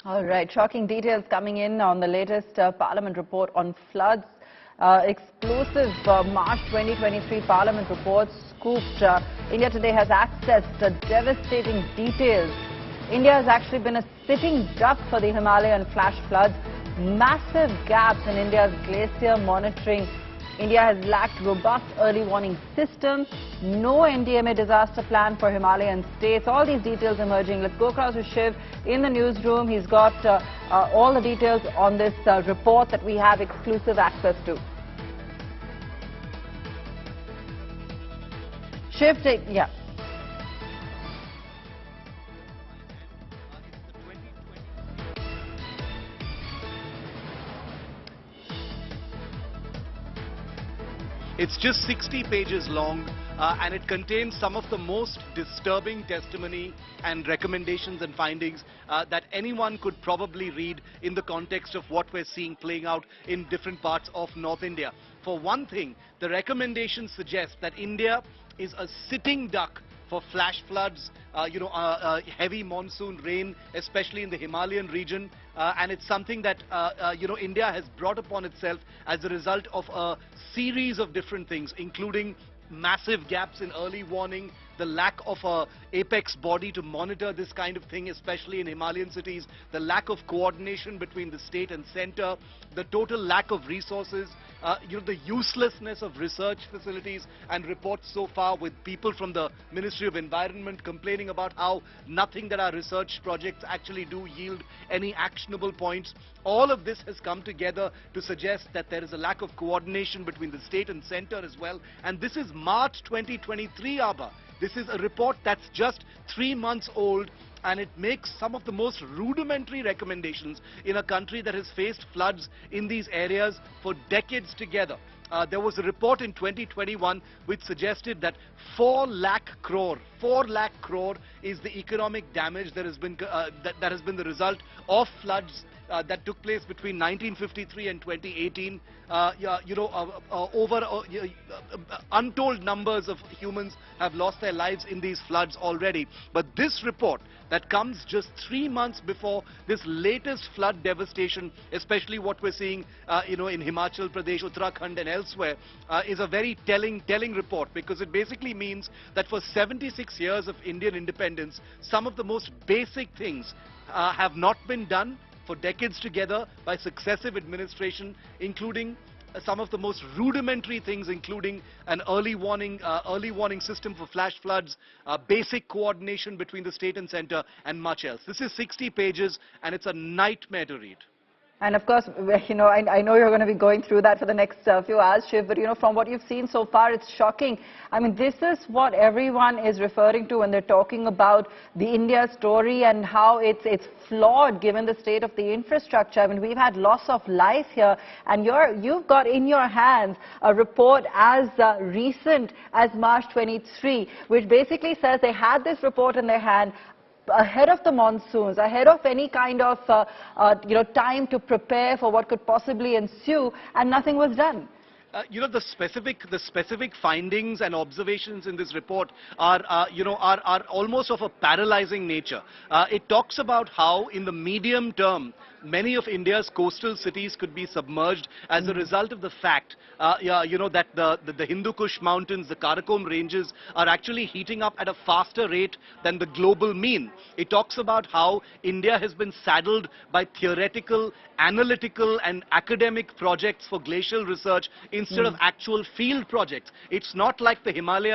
All right, shocking details coming in on the latest Parliament report on floods. Exclusive March 2023 Parliament report scooped. India Today has accessed devastating details. India has actually been a sitting duck for the Himalayan flash floods. Massive gaps in India's glacier monitoring. India has lacked robust early warning system. No NDMA disaster plan for Himalayan states. All these details emerging. Let's go across to Shiv in the newsroom. He's got all the details on this report that we have exclusive access to. Shiv, yeah. It's just 60 pages long and it contains some of the most disturbing testimony and recommendations and findings that anyone could probably read in the context of what we're seeing playing out in different parts of North India. For one thing, the recommendations suggest that India is a sitting duck for flash floods, heavy monsoon rain, especially in the Himalayan region. And it's something that, India has brought upon itself as a result of a series of different things, including massive gaps in early warning, the lack of a apex body to monitor this kind of thing, especially in Himalayan cities, the lack of coordination between the state and center, the total lack of resources, the uselessness of research facilities and reports so far, with people from the Ministry of Environment complaining about how nothing that our research projects actually do yield any actionable points. All of this has come together to suggest that there is a lack of coordination between the state and center as well. And this is March 2023, Abha. This is a report that's just 3 months old, and it makes some of the most rudimentary recommendations in a country that has faced floods in these areas for decades together. There was a report in 2021 which suggested that 4 lakh crore is the economic damage that has been the result of floods that took place between 1953 and 2018. Untold numbers of humans have lost their lives in these floods already. But this report that comes just 3 months before this latest flood devastation, especially what we're seeing, in Himachal Pradesh, Uttarakhand and elsewhere, is a very telling report, because it basically means that for 76 years of Indian independence, some of the most basic things have not been done for decades together by successive administration, including some of the most rudimentary things, including an early warning system for flash floods, basic coordination between the state and center, and much else. This is 60 pages and it's a nightmare to read. And of course, I know you're going to be going through that for the next few hours, Shiv, but from what you've seen so far, it's shocking. I mean, this is what everyone is referring to when they're talking about the India story and how it's flawed given the state of the infrastructure. I mean, we've had loss of life here, and you've got in your hands a report as recent as March 23, which basically says they had this report in their hand ahead of the monsoons, ahead of any kind of time to prepare for what could possibly ensue, and nothing was done. The specific findings and observations in this report are almost of a paralyzing nature. It talks about how in the medium term, many of India's coastal cities could be submerged as a result of the fact that the Hindu Kush mountains, the Karakoram ranges, are actually heating up at a faster rate than the global mean. It talks about how India has been saddled by theoretical, analytical and academic projects for glacial research instead of actual field projects. It's not like the Himalayas